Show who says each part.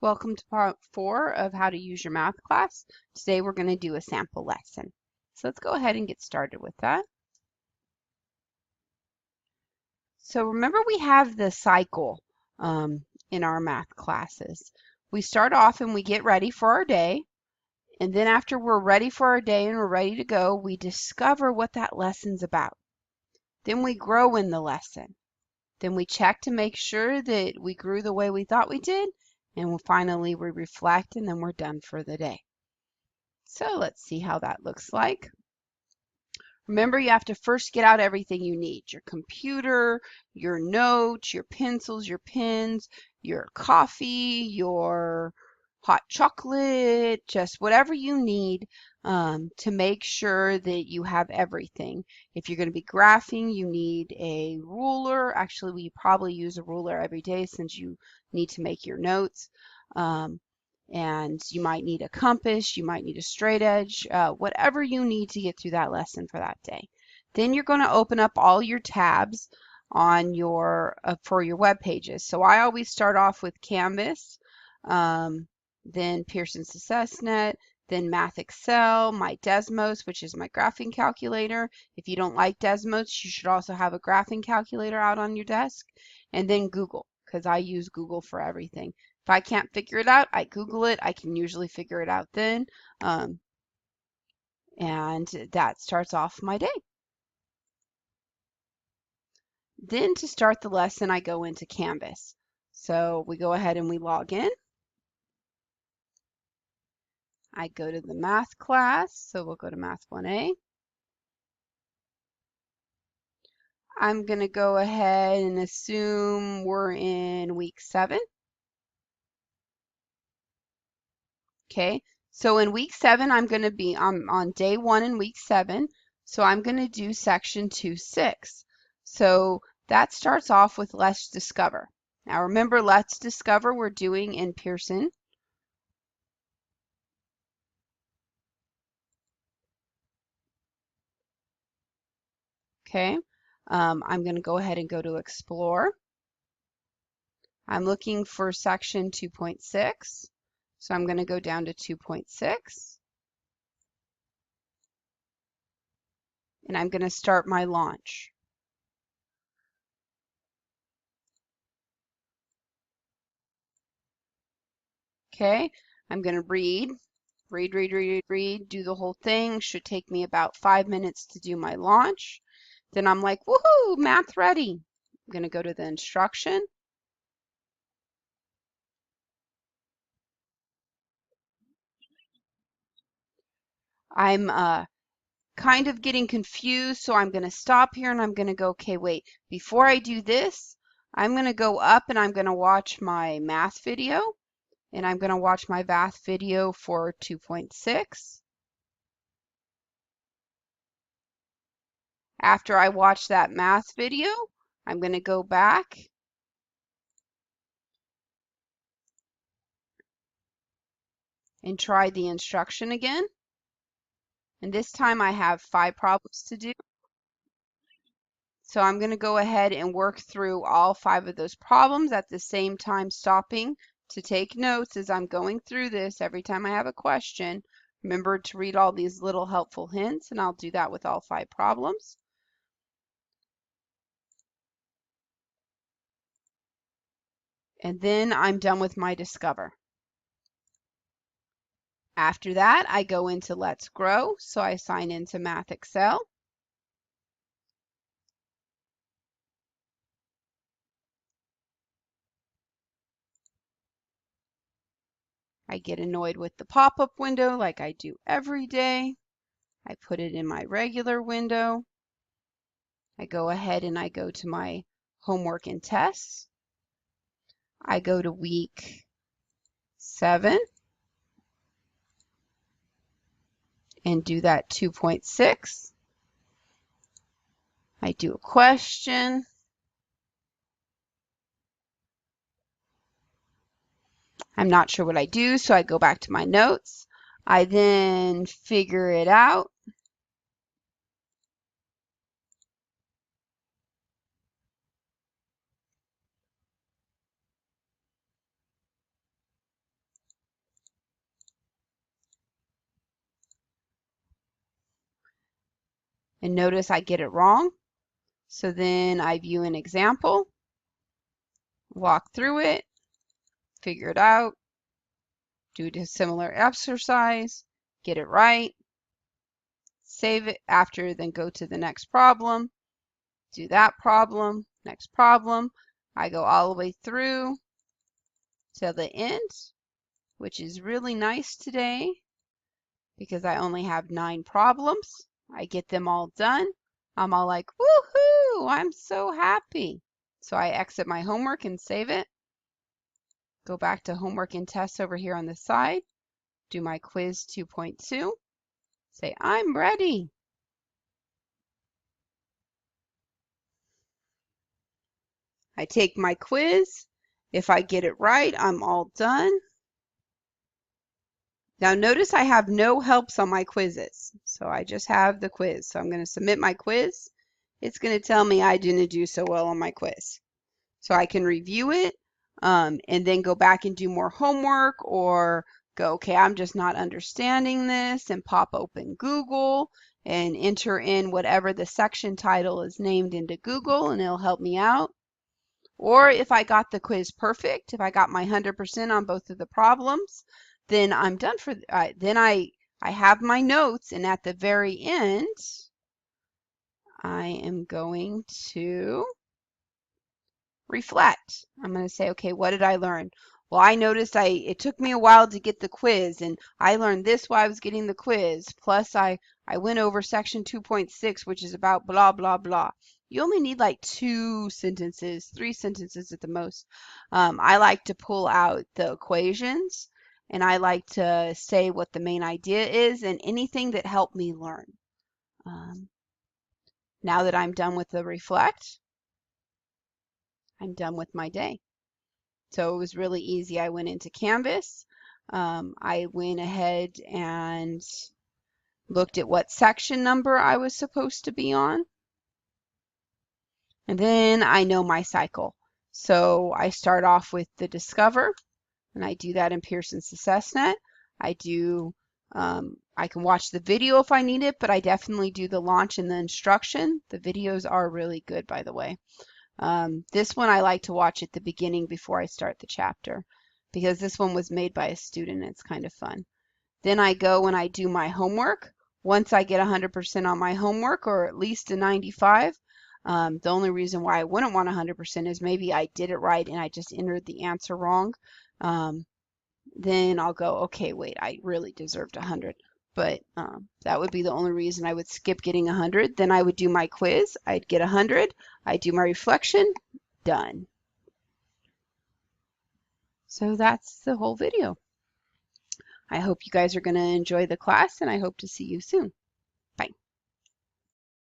Speaker 1: Welcome to part 4 of how to use your math class. Today we're going to do a sample lesson. So let's go ahead and get started with that. So remember we have the cycle in our math classes. We start off and we get ready for our day. And then after we're ready for our day and we're ready to go, we discover what that lesson's about. Then we grow in the lesson. Then we check to make sure that we grew the way we thought we did. And finally we reflect and then we're done for the day. So let's see how that looks like. Remember, you have to first get out everything you need. Your computer, your notes, your pencils, your pens, your coffee, your hot chocolate, just whatever you need to make sure that you have everything. If you're going to be graphing, you need a ruler. Actually, we probably use a ruler every day since you need to make your notes. And you might need a compass, you might need a straight edge, whatever you need to get through that lesson for that day. Then you're going to open up all your tabs on your for your web pages. So I always start off with Canvas, then Pearson SuccessNet, then Math Excel, my Desmos, which is my graphing calculator. If you don't like Desmos, you should also have a graphing calculator out on your desk, and then Google, because I use Google for everything. If I can't figure it out, I Google it. I can usually figure it out then. And that starts off my day. Then to start the lesson, I go into Canvas. So we go ahead and we log in. I go to the math class. So we'll go to Math 1A. I'm going to go ahead and assume we're in week 7. Okay, so in week 7, I'm going to be on day 1 in week 7. So I'm going to do section 2.6. So that starts off with Let's Discover. Now remember, Let's Discover we're doing in Pearson. Okay, I'm going to go ahead and go to Explore. I'm looking for section 2.6. So I'm going to go down to 2.6. And I'm going to start my launch. Okay, I'm going to read, do the whole thing. Should take me about 5 minutes to do my launch. Then I'm like, woohoo, math ready. I'm going to go to the instruction. I'm kind of getting confused, so I'm going to stop here and I'm going to go, okay, wait, before I do this, I'm going to go up and I'm going to watch my math video. And I'm going to watch my math video for 2.6. After I watch that math video, I'm going to go back and try the instruction again. And this time I have 5 problems to do. So I'm going to go ahead and work through all 5 of those problems at the same time, stopping to take notes as I'm going through this every time I have a question. Remember to read all these little helpful hints, and I'll do that with all 5 problems. And then I'm done with my Discover. After that, I go into Let's Grow, so I sign into Math Excel. I get annoyed with the pop-up window like I do every day. I put it in my regular window. I go ahead and I go to my homework and tests. I go to week 7 and do that 2.6. I do a question. I'm not sure what I do, so I go back to my notes. I then figure it out. And notice I get it wrong. So then I view an example, walk through it, figure it out, do a similar exercise, get it right, save it after, then go to the next problem, do that problem, next problem. I go all the way through till the end, which is really nice today because I only have 9 problems. I get them all done. I'm all like, woohoo, I'm so happy. So I exit my homework and save it. Go back to homework and tests over here on the side. Do my quiz 2.2. Say, I'm ready. I take my quiz. If I get it right, I'm all done. Now notice I have no helps on my quizzes. So I just have the quiz. So I'm going to submit my quiz. It's going to tell me I didn't do so well on my quiz. So I can review it and then go back and do more homework, or go, okay, I'm just not understanding this, and pop open Google and enter in whatever the section title is named into Google, and it'll help me out. Or if I got the quiz perfect, if I got my 100% on both of the problems, then I'm done for, then I have my notes, and at the very end, I am going to reflect. I'm going to say, okay, what did I learn? Well, I noticed it took me a while to get the quiz, and I learned this while I was getting the quiz. Plus, I went over section 2.6, which is about blah, blah, blah. You only need like 2 sentences, 3 sentences at the most. I like to pull out the equations, and I like to say what the main idea is and anything that helped me learn. Now that I'm done with the reflect, I'm done with my day. So it was really easy. I went into Canvas. I went ahead and looked at what section number I was supposed to be on. And then I know my cycle. So I start off with the Discover, and I do that in Pearson SuccessNet. I can watch the video if I need it, but I definitely do the launch and the instruction. The videos are really good, by the way. This one I like to watch at the beginning before I start the chapter, because this one was made by a student. It's kind of fun. Then I go and I do my homework. Once I get 100% on my homework, or at least a 95, the only reason why I wouldn't want 100% is maybe I did it right and I just entered the answer wrong. Then I'll go, okay, wait, I really deserved 100. But that would be the only reason I would skip getting 100. Then I would do my quiz. I'd get 100. I'd do my reflection. Done. So that's the whole video. I hope you guys are going to enjoy the class, and I hope to see you soon.